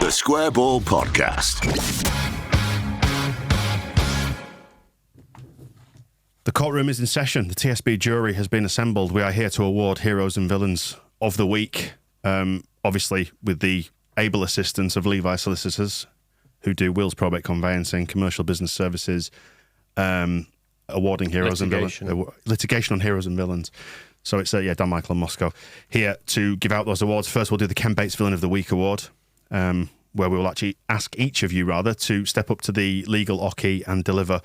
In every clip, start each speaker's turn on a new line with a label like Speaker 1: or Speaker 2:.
Speaker 1: The Square Ball Podcast.
Speaker 2: The courtroom is in session. The TSB jury has been assembled. We are here to award heroes and villains of the week. Obviously, with the able assistance of Levi Solicitors, who do wills, probate, conveyancing, commercial business services, awarding heroes and villains. Litigation on heroes and villains. So it's, Dan Michael and Moscow here to give out those awards. First, we'll do the Ken Bates Villain of the Week award, where we will actually ask each of you, to step up to the legal oche and deliver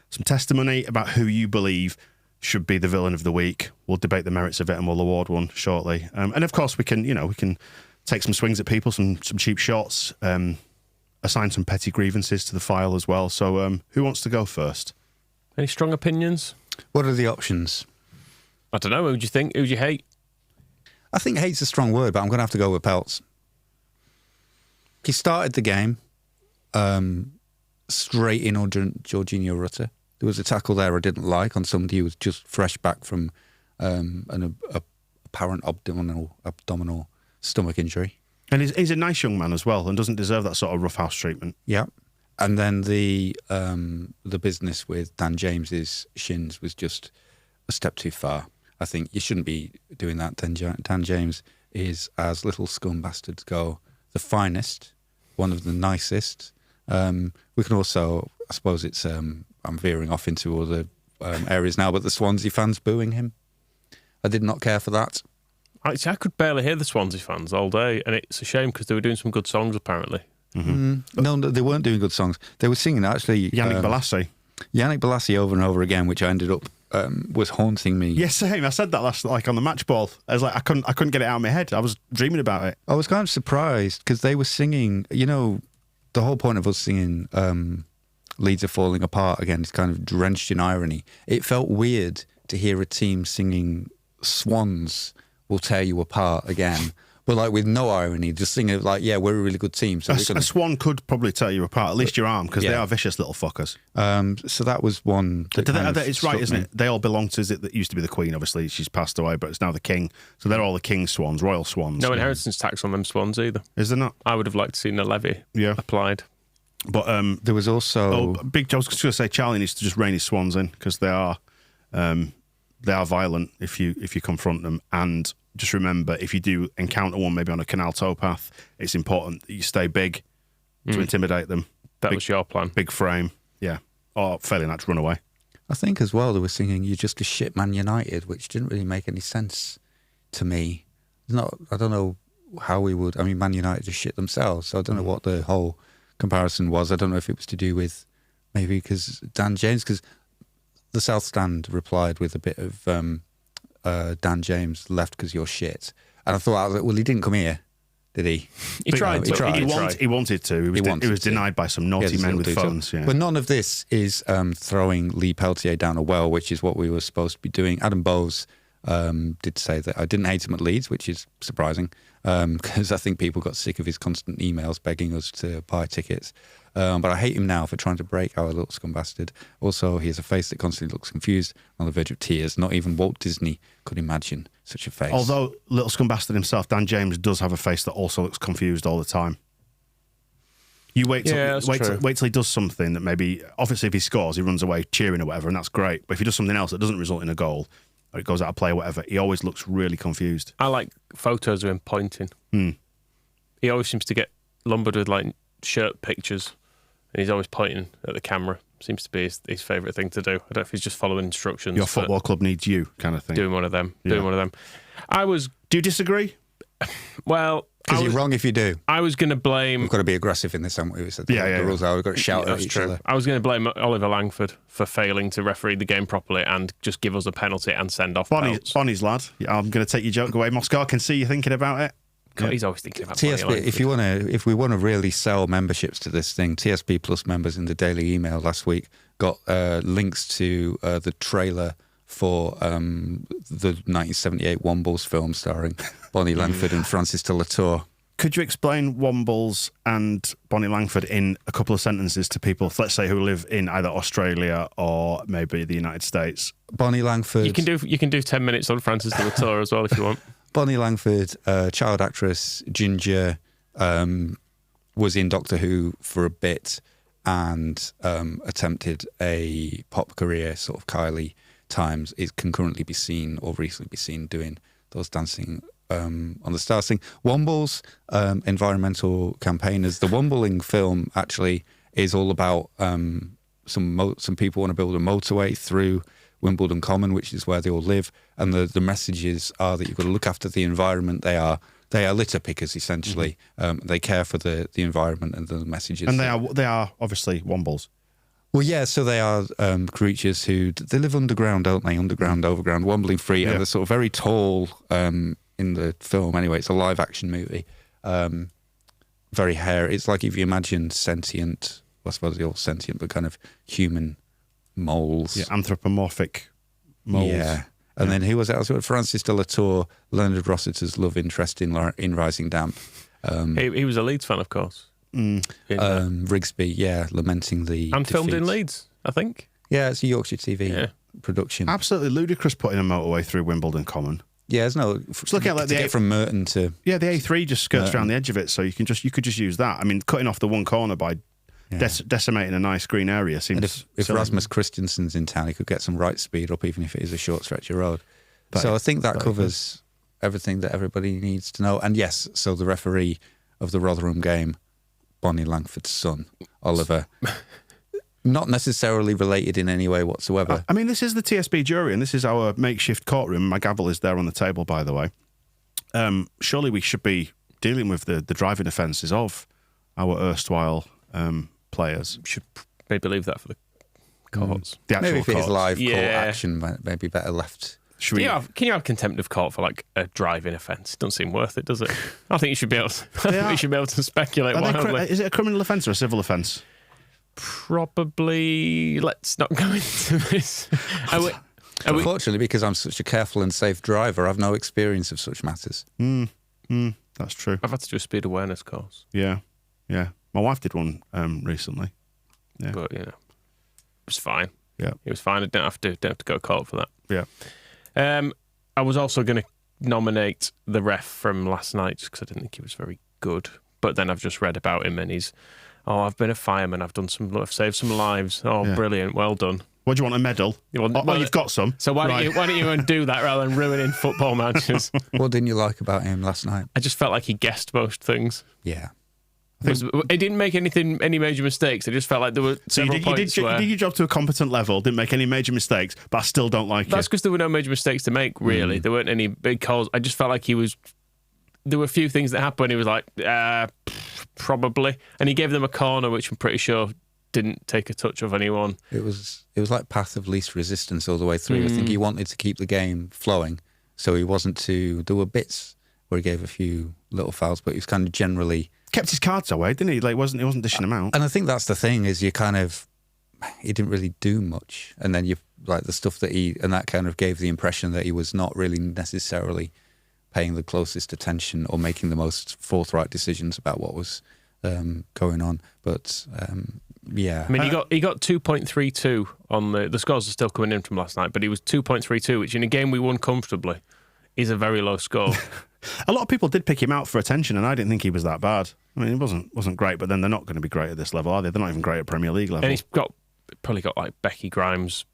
Speaker 2: some testimony about who you believe should be the villain of the week. We'll debate the merits of it and we'll award one shortly. And of course, we can take some swings at people, some cheap shots, assign some petty grievances to the file as well. So who wants to go first?
Speaker 3: Any strong opinions?
Speaker 4: What are the options?
Speaker 3: I don't know. Who do you think? Who do you hate?
Speaker 4: I think hate's a strong word, but I'm going to have to go with Peltz. He started the game straight in on Jorginho Rutter. There was a tackle there I didn't like on somebody who was just fresh back from an apparent abdominal stomach injury.
Speaker 2: And he's a nice young man as well and doesn't deserve that sort of roughhouse treatment.
Speaker 4: Yeah. And then the business with Dan James's shins was just a step too far. I think you shouldn't be doing that. Dan James is, as little scum bastards go, the finest, one of the nicest. We can also, I suppose it's, I'm veering off into other areas now, but the Swansea fans booing him. I did not care for that.
Speaker 3: I could barely hear the Swansea fans all day, and it's a shame because they were doing some good songs, apparently.
Speaker 4: Mm-hmm. No, they weren't doing good songs. They were singing, actually.
Speaker 2: Yannick
Speaker 4: Bolasie over and over again, which I ended up was haunting me.
Speaker 2: Yes, same. I said that last, on the match ball. I was like, I couldn't get it out of my head. I was dreaming about it.
Speaker 4: I was kind of surprised because they were singing. The whole point of us singing "Leeds Are Falling Apart" again is kind of drenched in irony. It felt weird to hear a team singing "Swans Will Tear You Apart" again. But with no irony, just singing we're a really good team. So
Speaker 2: a swan could probably tear you apart, at least your arm, because they are vicious little fuckers.
Speaker 4: So that was one.
Speaker 2: It's right, isn't it? They all belong to, that used to be the Queen, obviously. She's passed away, but it's now the King. So they're all the King's swans, royal swans.
Speaker 3: No inheritance tax on them swans either.
Speaker 2: Is there not?
Speaker 3: I would have liked to see a levy applied.
Speaker 2: But
Speaker 4: there was also...
Speaker 2: I was just going to say, Charlie needs to just rein his swans in, because they are violent if you confront them. And just remember, if you do encounter one, maybe on a canal towpath, it's important that you stay big to intimidate them.
Speaker 3: That was your plan.
Speaker 2: Big frame, yeah. Or failing that, to run away.
Speaker 4: I think as well they were singing "You're Just a Shit Man United," which didn't really make any sense to me. I don't know how we would... I mean, Man United just shit themselves, so I don't know what the whole comparison was. I don't know if it was to do with maybe because Dan James... Because the South Stand replied with a bit of... Dan James left because you're shit. And I thought, he didn't come here, did he?
Speaker 3: He tried.
Speaker 2: He wanted to. He was denied by some naughty men with phones. Yeah.
Speaker 4: But none of this is throwing Lee Peltier down a well, which is what we were supposed to be doing. Adam Bowes did say that I didn't hate him at Leeds, which is surprising, because I think people got sick of his constant emails begging us to buy tickets. But I hate him now for trying to break our little scum bastard. Also, he has a face that constantly looks confused, on the verge of tears. Not even Walt Disney could imagine such a face.
Speaker 2: Although, little scum bastard himself, Dan James does have a face that also looks confused all the time. You wait till he does something that maybe, obviously if he scores, he runs away cheering or whatever, and that's great. But if he does something else that doesn't result in a goal, or it goes out of play or whatever, he always looks really confused.
Speaker 3: I like photos of him pointing. He always seems to get lumbered with shirt pictures, and he's always pointing at the camera. Seems to be his favourite thing to do. I don't know if he's just following instructions.
Speaker 2: Your football club needs you, kind of thing.
Speaker 3: Doing one of them.
Speaker 2: Yeah.
Speaker 3: Do you disagree? Well,
Speaker 4: because you're wrong if you do.
Speaker 3: I was going to blame...
Speaker 4: We've got to be aggressive in this, haven't we?
Speaker 2: The
Speaker 4: rules are, we've got to shout at each other.
Speaker 3: I was going to blame Oliver Langford for failing to referee the game properly and just give us a penalty and send off
Speaker 2: Bonnie's lad. Yeah, I'm going to take your joke away. Moscow, I can see you thinking about it.
Speaker 3: God, he's always thinking about
Speaker 4: TSB. If we want to really sell memberships to this thing, TSB Plus members in the daily email last week got links to the trailer for the 1978 Wombles film starring Bonnie Langford and Francis de la Tour.
Speaker 2: Could you explain Wombles and Bonnie Langford in a couple of sentences to people, let's say, who live in either Australia or maybe the United States?
Speaker 4: Bonnie Langford.
Speaker 3: You can do 10 minutes on Francis de la Tour as well if you want.
Speaker 4: Bonnie Langford, child actress, ginger, was in Doctor Who for a bit and attempted a pop career, sort of Kylie times. It can currently be seen or recently be seen doing those dancing on the Stars thing. Womble's environmental campaigners. The Wombling film actually is all about some people want to build a motorway through Wimbledon Common, which is where they all live, and the messages are that you've got to look after the environment. They are litter pickers essentially. They care for the environment and the messages.
Speaker 2: And they are obviously Wombles.
Speaker 4: Well, yeah, so they are creatures they live underground, don't they? Underground, overground, wombling free, and they're sort of very tall in the film. Anyway, it's a live action movie. Very hairy. It's like if you imagine sentient, well, I suppose they're all sentient, but kind of human moles.
Speaker 2: Yeah, anthropomorphic moles.
Speaker 4: Yeah. And then who was it? Francis de la Tour, Leonard Rossiter's love interest in Rising Damp.
Speaker 3: He was a Leeds fan, of course.
Speaker 4: Rigsby, lamenting the
Speaker 3: and filmed in
Speaker 4: defeat.
Speaker 3: Leeds, I think.
Speaker 4: Yeah, it's a Yorkshire TV production.
Speaker 2: Absolutely ludicrous putting a motorway through Wimbledon Common.
Speaker 4: Yeah, there's no.
Speaker 2: Just looking at like
Speaker 4: to get from Merton to
Speaker 2: the A3 just skirts around the edge of it, so you could just use that. I mean, cutting off the one corner by decimating a nice green area seems.
Speaker 4: And if
Speaker 2: silly.
Speaker 4: Rasmus Christensen's in town, he could get some right speed up, even if it is a short stretch of road.
Speaker 2: That
Speaker 4: So
Speaker 2: is-
Speaker 4: I think that
Speaker 2: that
Speaker 4: covers everything that everybody needs to know. And yes, so the referee of the Rotherham game, Bonnie Langford's son, Oliver, not necessarily related in any way whatsoever.
Speaker 2: I mean, this is the TSB jury, and this is our makeshift courtroom. My gavel is there on the table, by the way. Surely we should be dealing with the driving offences of our erstwhile players.
Speaker 3: Should maybe leave that for the courts.
Speaker 2: The actual
Speaker 4: Maybe if it is
Speaker 2: courts.
Speaker 4: live court
Speaker 3: Yeah.
Speaker 4: action, maybe better left.
Speaker 2: Should we?
Speaker 3: Can you have contempt of court for like a driving offence? It doesn't seem worth it, does it? I think you should be able to, I think you should be able to speculate
Speaker 2: Are they
Speaker 3: wildly.
Speaker 2: is it a criminal offence or a civil offence?
Speaker 3: Probably. Let's not go into this. Are we-
Speaker 4: Unfortunately, because I'm such a careful and safe driver, I've no experience of such matters.
Speaker 2: That's true.
Speaker 3: I've had to do a speed awareness course,
Speaker 2: Yeah. My wife did one recently. Yeah.
Speaker 3: but it was fine.
Speaker 2: Yeah.
Speaker 3: It was fine. I didn't have to go to court for that.
Speaker 2: Yeah.
Speaker 3: I was also going to nominate the ref from last night just because I didn't think he was very good. But then I've just read about him and I've been a fireman. I've saved some lives. Oh,
Speaker 2: Yeah.
Speaker 3: brilliant. Well done.
Speaker 2: What do you want, a medal?
Speaker 3: Well,
Speaker 2: You've got some.
Speaker 3: So why don't you go and do that rather than ruining football matches?
Speaker 4: What didn't you like about him last night?
Speaker 3: I just felt like he guessed most things.
Speaker 4: Yeah.
Speaker 3: He didn't make any major mistakes. I just felt like there were
Speaker 2: So you
Speaker 3: several
Speaker 2: did
Speaker 3: points where...
Speaker 2: your job to a competent level, didn't make any major mistakes, but I still don't like
Speaker 3: That's
Speaker 2: it.
Speaker 3: because there were no major mistakes to make, really. There weren't any big calls. I just felt like there were a few things that happened. He was like, probably. And he gave them a corner, which I'm pretty sure didn't take a touch of anyone.
Speaker 4: It was like path of least resistance all the way through. I think he wanted to keep the game flowing, so he wasn't too. There were bits where he gave a few little fouls, but he was kind of generally.
Speaker 2: Kept his cards away, didn't he? Like, he wasn't dishing them out.
Speaker 4: And I think that's the thing is he didn't really do much, and then you like the stuff that that kind of gave the impression that he was not really necessarily paying the closest attention or making the most forthright decisions about what was going on. But yeah,
Speaker 3: I mean, he got 2.32 on the scores are still coming in from last night, but he was 2.32, which in a game we won comfortably is a very low score.
Speaker 2: A lot of people did pick him out for attention, and I didn't think he was that bad. I mean, he wasn't great, but then they're not going to be great at this level, are they? They're not even great at Premier League level.
Speaker 3: And he's probably got like Becky Grimes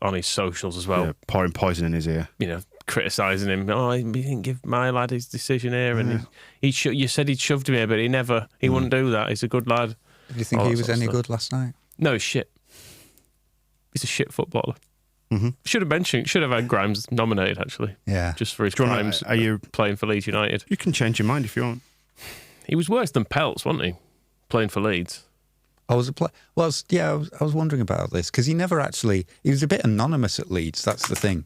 Speaker 3: on his socials as well.
Speaker 2: Yeah, pouring poison in his ear.
Speaker 3: You know, criticising him. Oh, he didn't give my lad his decision here, and you said he'd shoved him here, but he wouldn't do that. He's a good lad.
Speaker 4: did you think
Speaker 3: all
Speaker 4: he
Speaker 3: that
Speaker 4: was
Speaker 3: sort of
Speaker 4: any
Speaker 3: stuff.
Speaker 4: good last night?
Speaker 3: No, he's shit. He's a shit footballer. Should have had Grimes nominated actually,
Speaker 4: Yeah,
Speaker 3: just for his
Speaker 2: Do you wanna-
Speaker 3: crimes.
Speaker 2: are you-
Speaker 3: playing for Leeds United?
Speaker 2: You can change your mind if you want.
Speaker 3: He was worse than Peltz, wasn't he? Playing for Leeds.
Speaker 4: I was wondering about this because he was a bit anonymous at Leeds. That's the thing.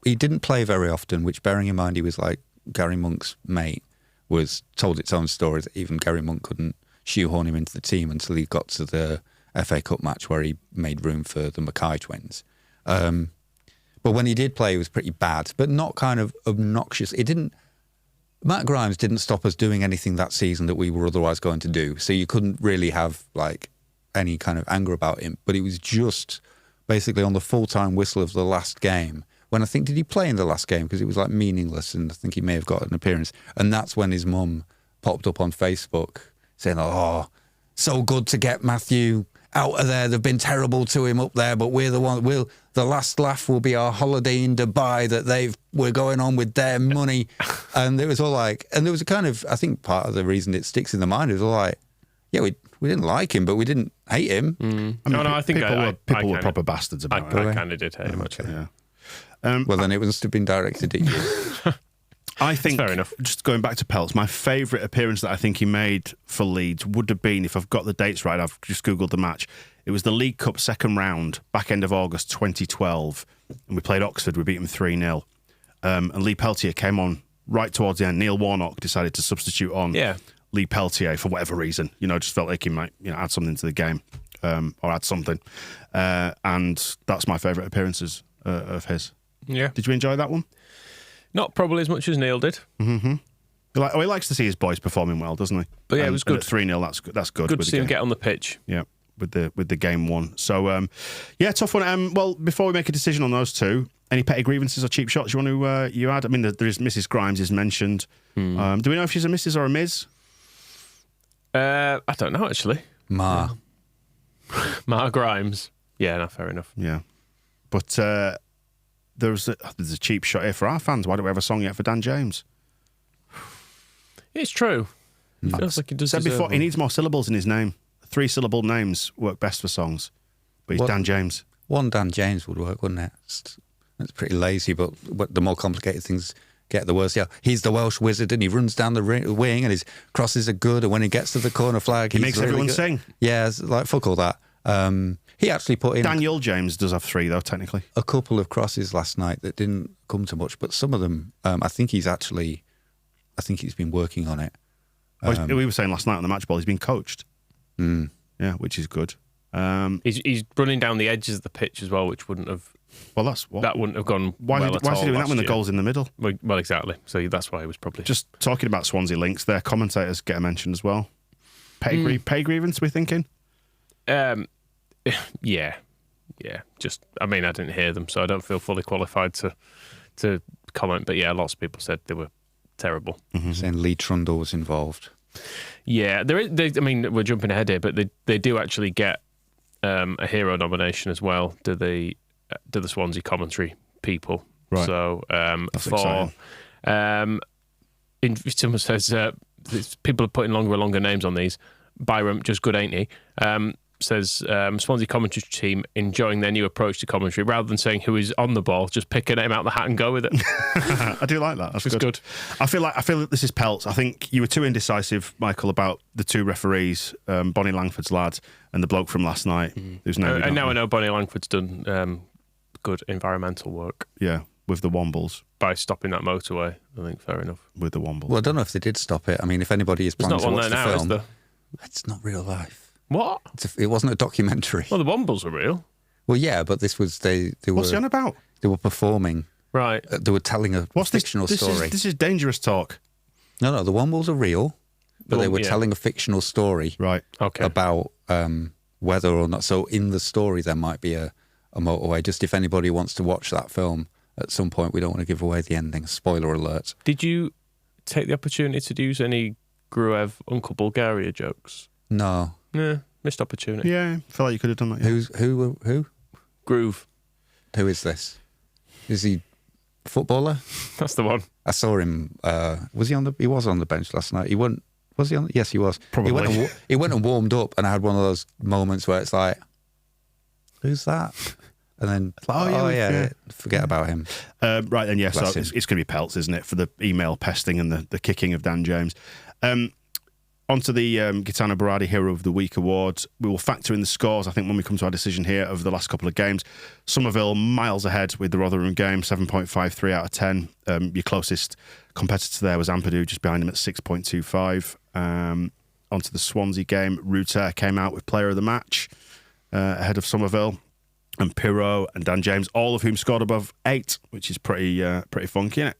Speaker 4: He didn't play very often, which, bearing in mind he was like Gary Monk's mate, was told its own story that even Gary Monk couldn't shoehorn him into the team until he got to the FA Cup match where he made room for the Mackay twins. But when he did play, he was pretty bad, but not kind of obnoxious. Matt Grimes didn't stop us doing anything that season that we were otherwise going to do. So you couldn't really have like any kind of anger about him. But it was just basically on the full-time whistle of the last game. When did he play in the last game? Because it was like meaningless, and I think he may have got an appearance. And that's when his mum popped up on Facebook saying, "Oh, so good to get Matthew out of there. They've been terrible to him up there, but we're the one. The last laugh will be our holiday in Dubai that we're going on with their money." And it was all like, and there was a kind of, I think part of the reason it sticks in the mind is all like, yeah, we didn't like him, but we didn't hate him.
Speaker 3: I think
Speaker 2: people were proper bastards about it.
Speaker 3: I kind of did hate him, actually.
Speaker 2: Yeah.
Speaker 4: Well, then it must have been directed at you.
Speaker 2: I think,
Speaker 3: fair enough.
Speaker 2: Just going back to Peltz, my favourite appearance that I think he made for Leeds would have been, if I've got the dates right, I've just Googled the match. It was the League Cup second round, back end of August 2012, and we played Oxford. We beat them 3-0. And Lee Peltier came on right towards the end. Neil Warnock decided to substitute on Lee Peltier for whatever reason. Just felt like he might add something to the game or add something. And that's my favourite appearances of his.
Speaker 3: Yeah.
Speaker 2: Did you enjoy that one?
Speaker 3: Not probably as much as Neil did.
Speaker 2: Mm-hmm. He likes to see his boys performing well, doesn't he?
Speaker 3: But yeah, it was good.
Speaker 2: At 3-0, that's good.
Speaker 3: Good to see him get on the pitch.
Speaker 2: Yeah, with the game won. So, tough one. Well, before we make a decision on those two, any petty grievances or cheap shots you want to add? I mean, there is Mrs. Grimes is mentioned. Do we know if she's a Mrs. or a Ms?
Speaker 3: I don't know, actually.
Speaker 4: Ma
Speaker 3: Grimes. Yeah, no, fair enough.
Speaker 2: Yeah. But there's a cheap shot here for our fans. Why don't we have a song yet for Dan James?
Speaker 3: It's true. Feels like he does.
Speaker 2: Said before, he needs more syllables in his name. 3-syllable names work best for songs. But he's Dan James.
Speaker 4: One Dan James would work, wouldn't it? It's pretty lazy, but the more complicated things get, the worse. Yeah, he's the Welsh wizard, and he runs down the wing, and his crosses are good. And when he gets to the corner flag,
Speaker 2: he makes really everyone sing.
Speaker 4: Yeah, it's like fuck all that. He actually put in.
Speaker 2: Daniel James does have 3 though, technically.
Speaker 4: A couple of crosses last night that didn't come to much, but some of them, I think he's been working on it.
Speaker 2: We were saying last night on the match ball, he's been coached. Yeah, which is good.
Speaker 3: He's running down the edges of the pitch as well, which wouldn't have.
Speaker 2: Well, that's what.
Speaker 3: That wouldn't have gone.
Speaker 2: Why is he doing that when the goal's in the middle?
Speaker 3: Well, exactly. So that's why he was probably
Speaker 2: just talking about Swansea links. Their commentators get a mention as well. Pay grievance, we're thinking.
Speaker 3: Yeah. Just, I mean, I didn't hear them, so I don't feel fully qualified to comment. But yeah, lots of people said they were terrible.
Speaker 4: Saying Lee Trundle was involved.
Speaker 3: Yeah, I mean, we're jumping ahead here, but they do actually get a hero nomination as well. Do the Swansea commentary people?
Speaker 2: Right.
Speaker 3: So
Speaker 2: that's exciting.
Speaker 3: Someone says people are putting longer and longer names on these. Byram, just good, ain't he? Says Swansea commentary team enjoying their new approach to commentary. Rather than saying who is on the ball, just pick a name out of the hat and go with it.
Speaker 2: I do like that. That's good. I feel like this is Peltz. I think you were too indecisive, Michael, about the 2 referees, Bonnie Langford's lad and the bloke from last night. Who's now
Speaker 3: and now I know Bonnie Langford's done good environmental work.
Speaker 2: Yeah, with the Wombles.
Speaker 3: By stopping that motorway, I think fair enough.
Speaker 2: With the Wombles.
Speaker 4: Well, I don't know if they did stop it. I mean, if anybody is planning to watch the film,
Speaker 3: is there?
Speaker 4: It's not real life.
Speaker 3: What?
Speaker 4: It wasn't a documentary.
Speaker 3: Well, the Wombles are real.
Speaker 4: Well, yeah, but this was they were.
Speaker 2: What's he on about?
Speaker 4: They were performing.
Speaker 3: Right.
Speaker 4: They were telling a fictional story.
Speaker 2: This is dangerous talk.
Speaker 4: No, the Wombles are real, but they were telling a fictional story.
Speaker 2: Right.
Speaker 3: Okay.
Speaker 4: About whether or not. So in the story, there might be a motorway. Just if anybody wants to watch that film at some point, we don't want to give away the ending. Spoiler alert.
Speaker 3: Did you take the opportunity to use any Gruev Uncle Bulgaria jokes?
Speaker 4: No.
Speaker 3: Yeah, missed opportunity.
Speaker 2: Yeah, I feel like you could have done that. Yeah.
Speaker 4: Who?
Speaker 3: Groove.
Speaker 4: Who is this? Is he a footballer?
Speaker 3: That's the one.
Speaker 4: I saw him. Was he on the? He was on the bench last night. He went. Was he on? Yes, he was.
Speaker 2: Probably.
Speaker 4: He went and warmed up, and I had one of those moments where it's like, who's that? And then, forget about him.
Speaker 2: Right then, yeah.
Speaker 4: Bless
Speaker 2: so
Speaker 4: him.
Speaker 2: it's going to be Peltz, isn't it, for the email pesting and the kicking of Dan James. Onto the Gitano Berardi Hero of the Week awards. We will factor in the scores, I think, when we come to our decision here over the last couple of games. Summerville miles ahead with the Rotherham game, 7.53 out of 10. Your closest competitor there was Ampadu, just behind him at 6.25. Onto the Swansea game, Ruter came out with player of the match ahead of Summerville. And Pirro and Dan James, all of whom scored above 8, which is pretty funky, isn't it?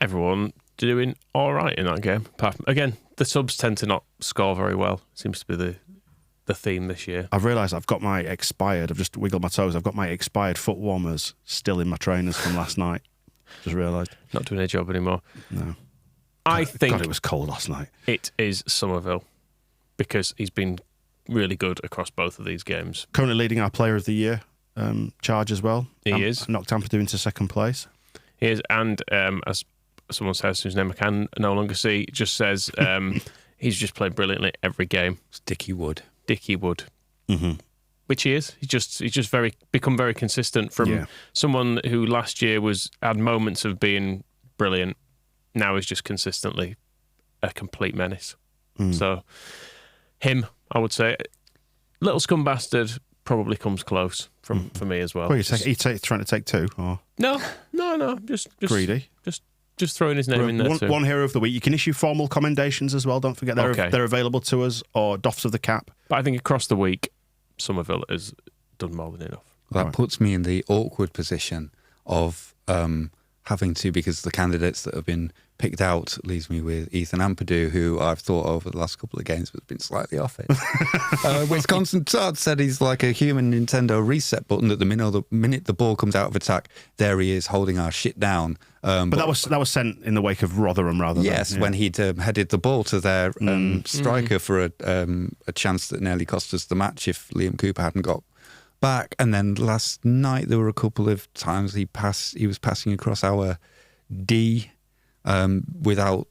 Speaker 3: Everyone doing all right in that game. Apart from, again, the subs tend to not score very well. Seems to be the theme this year.
Speaker 2: I've realised I've got my expired, I've just wiggled my toes, I've got my expired foot warmers still in my trainers from last night. Just realised.
Speaker 3: Not doing a job anymore.
Speaker 2: No.
Speaker 3: I think
Speaker 2: God, it was cold last night.
Speaker 3: It is Summerville. because he's been really good across both of these games.
Speaker 2: Currently leading our Player of the Year charge as well.
Speaker 3: He is.
Speaker 2: Knocked Ampadu into second place.
Speaker 3: He is, and as someone says whose name I can no longer see, just says he's just played brilliantly every game.
Speaker 4: It's Dickie Wood.
Speaker 2: Mm-hmm.
Speaker 3: Which he is. He's just become very consistent from someone who last year had moments of being brilliant. Now is just consistently a complete menace. So him, I would say, little scum bastard probably comes close for me as well.
Speaker 2: Well, trying to take two, or
Speaker 3: no, just
Speaker 2: greedy.
Speaker 3: Just throwing his name in there too.
Speaker 2: One hero of the week. You can issue formal commendations as well. Don't forget they're available to us, or doffs of the cap.
Speaker 3: But I think across the week, Summerville has done more than enough.
Speaker 4: That puts me in the awkward position of having to, because the candidates that have been picked out leaves me with Ethan Ampadu, who I've thought over the last couple of games has been slightly off it. Wisconsin Todd said he's like a human Nintendo reset button, that the minute the ball comes out of attack, there he is holding our shit down. But that was sent in the wake of Rotherham, rather than... Yes, when he'd headed the ball to their striker for a chance that nearly cost us the match if Liam Cooper hadn't got back. And then last night there were a couple of times he was passing across our D without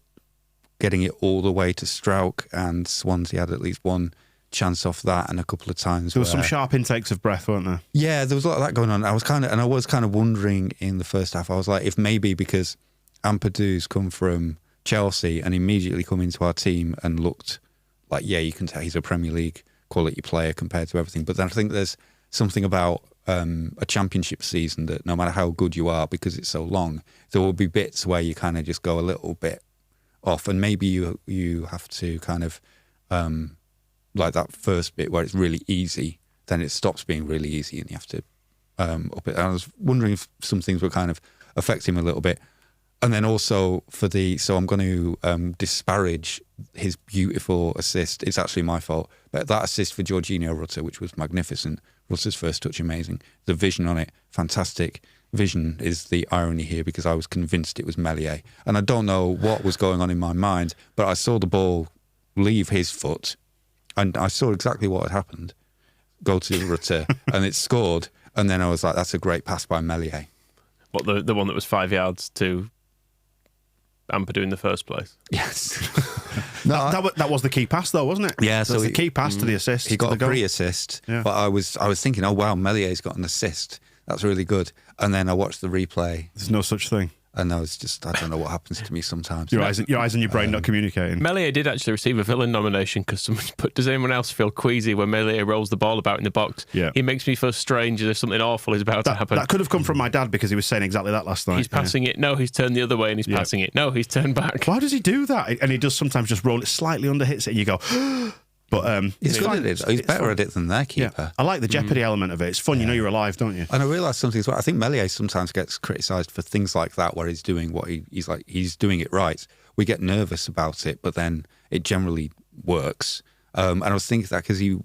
Speaker 4: getting it all the way to Strauch, and Swansea had at least one chance off that, and a couple of times
Speaker 2: there were some sharp intakes of breath, weren't there? Yeah,
Speaker 4: there was a lot of that going on. I was kind of wondering in the first half. I was like, if maybe because Ampadu's come from Chelsea and immediately come into our team and looked like, yeah, you can tell he's a Premier League quality player compared to everything. But then I think there's something about a championship season that no matter how good you are, because it's so long, there will be bits where you kind of just go a little bit off, and maybe you have to kind of like that first bit where it's really easy, then it stops being really easy and you have to up it. And I was wondering if some things were kind of affecting him a little bit. And then also so I'm going to disparage his beautiful assist. It's actually my fault. But that assist for Jorginho Rutter, which was magnificent. Rutter's first touch, amazing. The vision on it, fantastic. Vision is the irony here, because I was convinced it was Meslier. And I don't know what was going on in my mind, but I saw the ball leave his foot, and I saw exactly what had happened. Go to Rutter, and it scored. And then I was like, that's a great pass by Meslier.
Speaker 3: What, the one that was 5 yards to Ampadu in the first place?
Speaker 4: Yes.
Speaker 2: that was the key pass, though, wasn't it?
Speaker 4: Yeah, so
Speaker 2: the key pass to the assist.
Speaker 4: He got a pre-assist, but I was thinking, oh wow, Mellier's got an assist. That's really good. And then I watched the replay.
Speaker 2: There's no such thing.
Speaker 4: And I don't know what happens to me sometimes.
Speaker 2: Your eyes and your brain not communicating.
Speaker 3: Meslier did actually receive a villain nomination because someone put, does anyone else feel queasy when Meslier rolls the ball about in the box?
Speaker 2: Yeah.
Speaker 3: He makes me feel strange as if something awful is about to happen.
Speaker 2: That could have come from my dad, because he was saying exactly that last night.
Speaker 3: He's passing it. No, he's turned the other way, and he's passing it. No, he's turned back.
Speaker 2: Why does he do that? And he does sometimes just roll it slightly under, hits it, and you go... But
Speaker 4: he's good at it. He's better at it than their keeper.
Speaker 2: Yeah. I like the jeopardy element of it. It's fun. You know you're alive, don't you?
Speaker 4: And I realised something as well. I think Meslier sometimes gets criticised for things like that, where he's doing he's doing it right. We get nervous about it, but then it generally works. And I was thinking that because he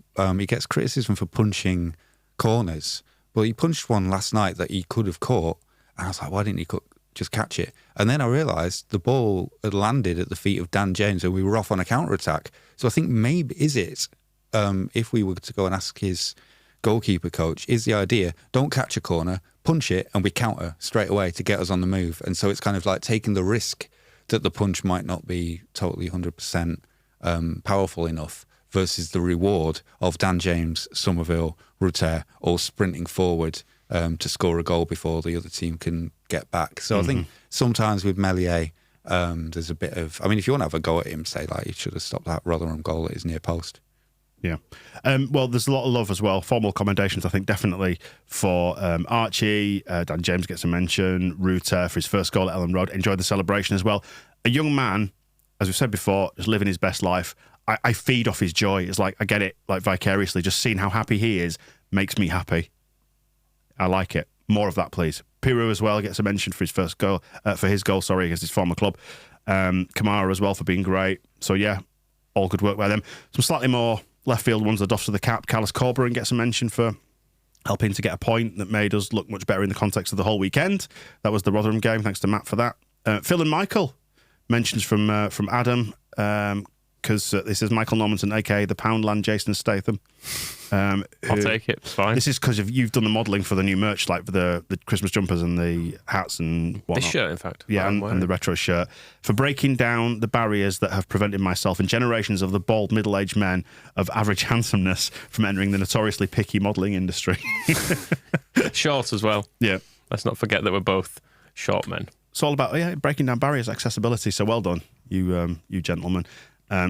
Speaker 4: gets criticism for punching corners. Well, he punched one last night that he could have caught, and I was like, why didn't he just catch it? And then I realised the ball had landed at the feet of Dan James, and we were off on a counter-attack. So I think maybe if we were to go and ask his goalkeeper coach, is the idea, don't catch a corner, punch it, and we counter straight away to get us on the move. And so it's kind of like taking the risk that the punch might not be totally 100% powerful enough versus the reward of Dan James, Summerville, Rutter all sprinting forward to score a goal before the other team can get back. So I think sometimes with Meslier, there's a bit of... I mean, if you want to have a go at him, say, like, he should have stopped that Rotherham goal at his near post.
Speaker 2: Yeah. Well, there's a lot of love as well. Formal commendations, I think, definitely for Archie. Dan James gets a mention. Rutter for his first goal at Ellen Road. Enjoyed the celebration as well. A young man, as we've said before, just living his best life. I feed off his joy. It's like, I get it, like, vicariously. Just seeing how happy he is makes me happy. I like it. More of that, please. Piru as well gets a mention for his first goal, against his former club. Kamara as well for being great. So yeah, all good work by them. Some slightly more left field ones, the doffs of the cap. Carlos Corberan gets a mention for helping to get a point that made us look much better in the context of the whole weekend. That was the Rotherham game. Thanks to Matt for that. Phil and Michael mentions from Adam. because this is Michael Normanton, aka the Poundland Jason Statham.
Speaker 3: I'll take it. It's fine.
Speaker 2: This is because you've done the modelling for the new merch, like for the Christmas jumpers and the hats and whatnot.
Speaker 3: This shirt, in fact.
Speaker 2: Yeah, and the retro shirt. For breaking down the barriers that have prevented myself and generations of the bald middle-aged men of average handsomeness from entering the notoriously picky modelling industry.
Speaker 3: Short as well.
Speaker 2: Yeah.
Speaker 3: Let's not forget that we're both short men.
Speaker 2: It's all about breaking down barriers, accessibility. So well done, you gentlemen.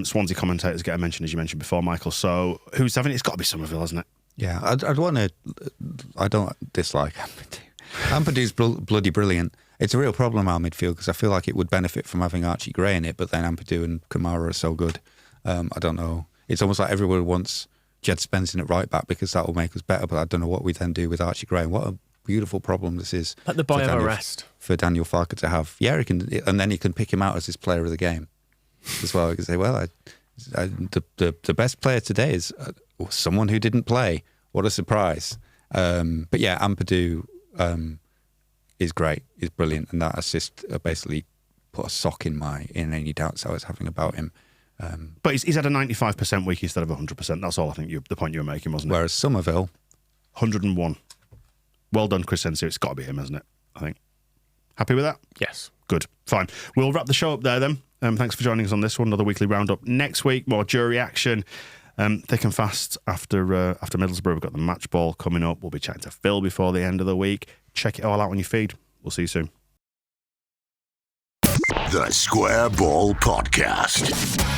Speaker 2: Swansea commentators get a mention, as you mentioned before, Michael. So who's having it? It's got to be Summerville, hasn't it?
Speaker 4: Yeah, I'd want to. I don't dislike Ampadu. Ampadu's bloody brilliant. It's a real problem, our midfield, because I feel like it would benefit from having Archie Gray in it, but then Ampadu and Kamara are so good. I don't know. It's almost like everyone wants Jed Spence in at right back because that will make us better, but I don't know what we then do with Archie Gray. What a beautiful problem this is.
Speaker 3: Let the boy have a rest.
Speaker 4: For Daniel Farker to have. Yeah, he can, and then he can pick him out as his player of the game as well. He can say, well, the best player today is someone who didn't play. What a surprise. But yeah, Ampadu is great. He's brilliant. And that assist basically put a sock in any doubts I was having about him.
Speaker 2: But he's had a 95% week instead of 100%. That's all I think the point you were making, wasn't it?
Speaker 4: Whereas Summerville...
Speaker 2: 101. Well done, Crysensio. It's got to be him, hasn't it? I think. Happy with that?
Speaker 3: Yes.
Speaker 2: Good. Fine. We'll wrap the show up there then. Thanks for joining us on this one. Another weekly roundup next week. More jury action. Thick and fast after Middlesbrough. We've got the match ball coming up. We'll be chatting to Phil before the end of the week. Check it all out on your feed. We'll see you soon.
Speaker 1: The Square Ball Podcast.